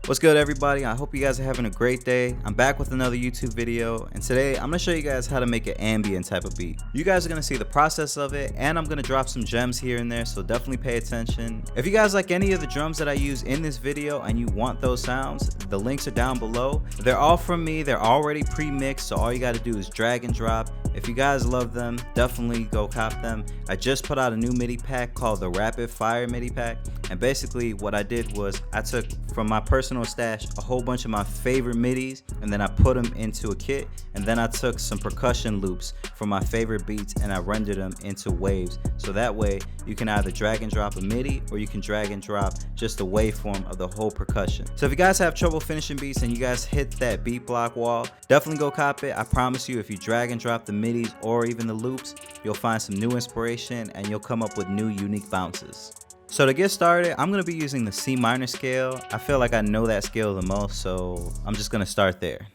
What's good, everybody? I hope you guys are having a great day. I'm back with another YouTube video, and today I'm gonna show you guys how to make an ambient type of beat. You guys are gonna see the process of it, and I'm gonna drop some gems here and there, so definitely pay attention. If you guys like any of the drums that I use in this video and you want those sounds, the links are down below. They're all from me, they're already pre-mixed, so all you gotta do is drag and drop. If you guys love them, definitely go cop them. I just put out a new MIDI pack called the Rapid Fire MIDI pack, and basically what I did was I took from my personal stash a whole bunch of my favorite MIDIs, and then I put them into a kit, and then I took some percussion loops from my favorite beats and I rendered them into waves, so that way you can either drag and drop a MIDI or you can drag and drop just a waveform of the whole percussion. So if you guys have trouble finishing beats and you guys hit that beat block wall, definitely go cop it. I promise you, if you drag and drop the MIDIs or even the loops, you'll find some new inspiration and you'll come up with new unique bounces. So to get started, I'm going to be using the C minor scale. I feel like I know that scale the most, so I'm just going to start there.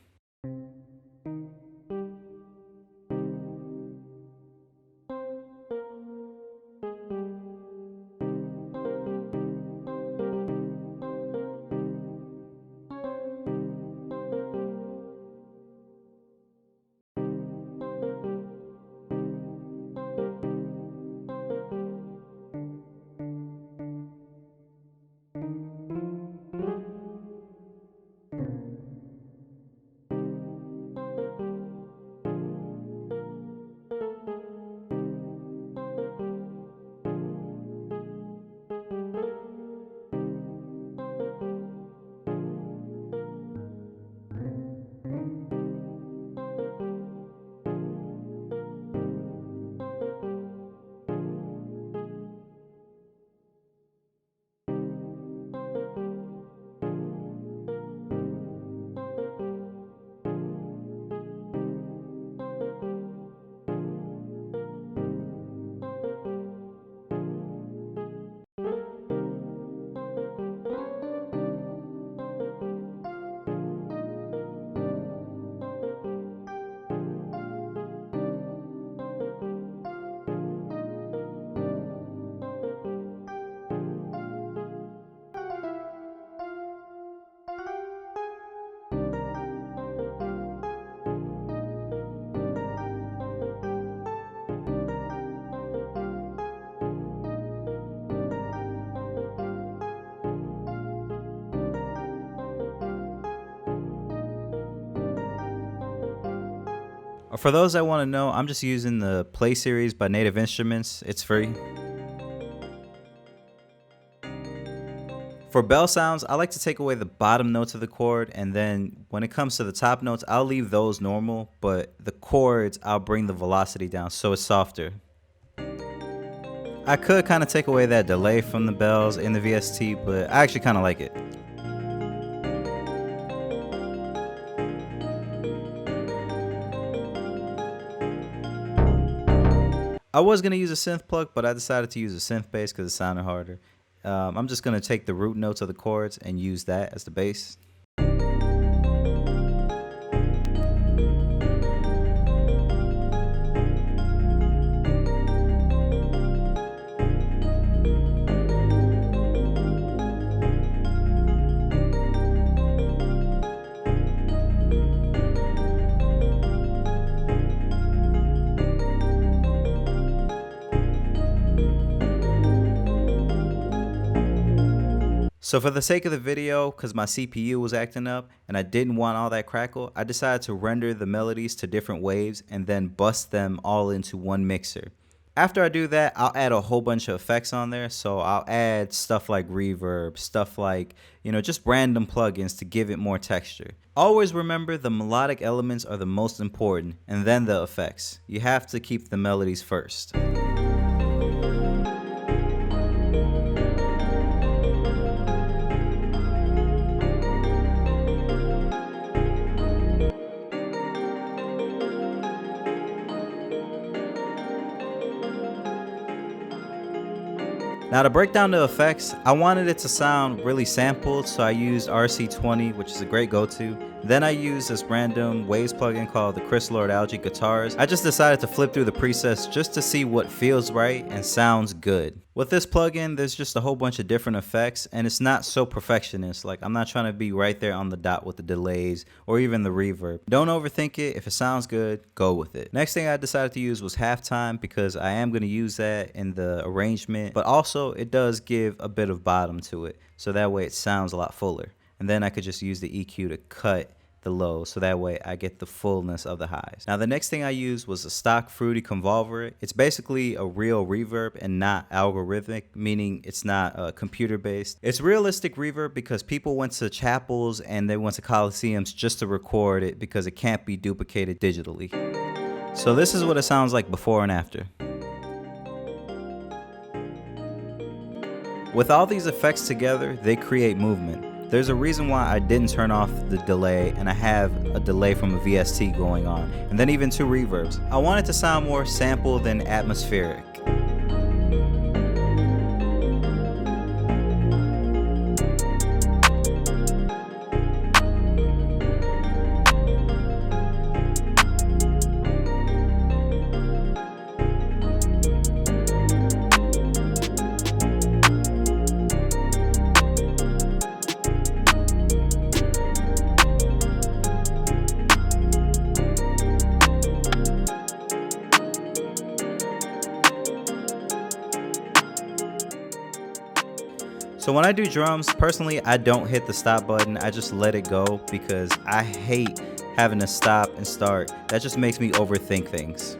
For those that want to know, I'm just using the Play series by Native Instruments. It's free. For bell sounds, I like to take away the bottom notes of the chord, and then when it comes to the top notes, I'll leave those normal, but the chords, I'll bring the velocity down so it's softer. I could kind of take away that delay from the bells in the VST, but I actually kind of like it. I was going to use a synth plug, but I decided to use a synth bass because it sounded harder. I'm just going to take the root notes of the chords and use that as the bass. So for the sake of the video, because my CPU was acting up and I didn't want all that crackle, I decided to render the melodies to different waves and then bust them all into one mixer. After I do that, I'll add a whole bunch of effects on there. So I'll add stuff like reverb, stuff like, just random plugins to give it more texture. Always remember, the melodic elements are the most important, and then the effects. You have to keep the melodies first. Now to break down the effects, I wanted it to sound really sampled, so I used RC20, which is a great go-to. Then I used this random Waves plugin called the Chris Lord Algae Guitars. I just decided to flip through the presets just to see what feels right and sounds good. With this plugin, there's just a whole bunch of different effects, and it's not so perfectionist. Like, I'm not trying to be right there on the dot with the delays or even the reverb. Don't overthink it. If it sounds good, go with it. Next thing I decided to use was halftime, because I am going to use that in the arrangement, but also it does give a bit of bottom to it, so that way it sounds a lot fuller. And then I could just use the EQ to cut the low, so that way I get the fullness of the highs. Now the next thing I used was a stock Fruity Convolver. It's basically a real reverb and not algorithmic, meaning it's not computer based. It's realistic reverb because people went to chapels and they went to coliseums just to record it, because it can't be duplicated digitally. So this is what it sounds like before and after. With all these effects together, they create movement. There's a reason why I didn't turn off the delay, and I have a delay from a VST going on, and then even 2 reverbs. I want it to sound more sample than atmospheric. So when I do drums, personally, I don't hit the stop button. I just let it go, because I hate having to stop and start. That just makes me overthink things.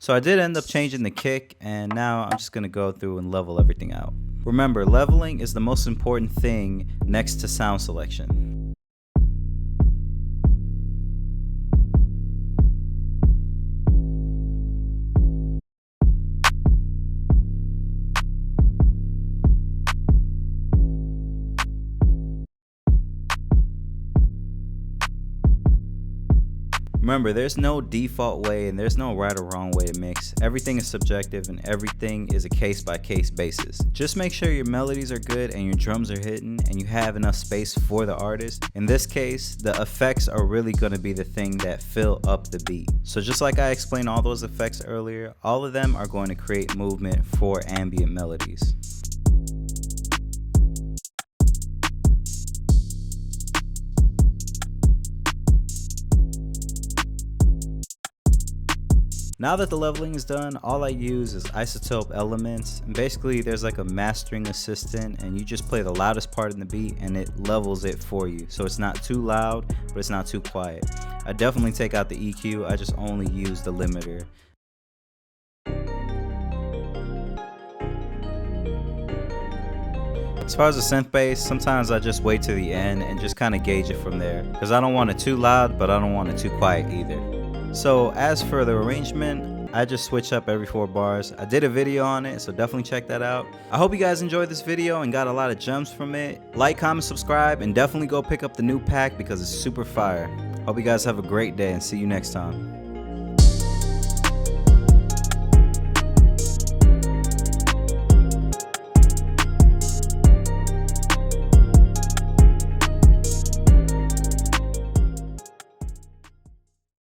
So I did end up changing the kick, and now I'm just gonna go through and level everything out. Remember, leveling is the most important thing next to sound selection. Remember, there's no default way and there's no right or wrong way to mix. Everything is subjective and everything is a case-by-case basis. Just make sure your melodies are good and your drums are hitting and you have enough space for the artist. In this case, the effects are really going to be the thing that fill up the beat. So just like I explained all those effects earlier, all of them are going to create movement for ambient melodies. Now that the leveling is done, all I use is isotope elements, and basically there's like a mastering assistant and you just play the loudest part in the beat and it levels it for you. So it's not too loud, but it's not too quiet. I definitely take out the EQ, I just only use the limiter. As far as the synth bass, sometimes I just wait to the end and just kind of gauge it from there, because I don't want it too loud, but I don't want it too quiet either. So as for the arrangement, I just switch up every 4 bars. I did a video on it, so definitely check that out. I hope you guys enjoyed this video and got a lot of gems from it. Like, comment, subscribe, and definitely go pick up the new pack because it's super fire. Hope you guys have a great day and see you next time.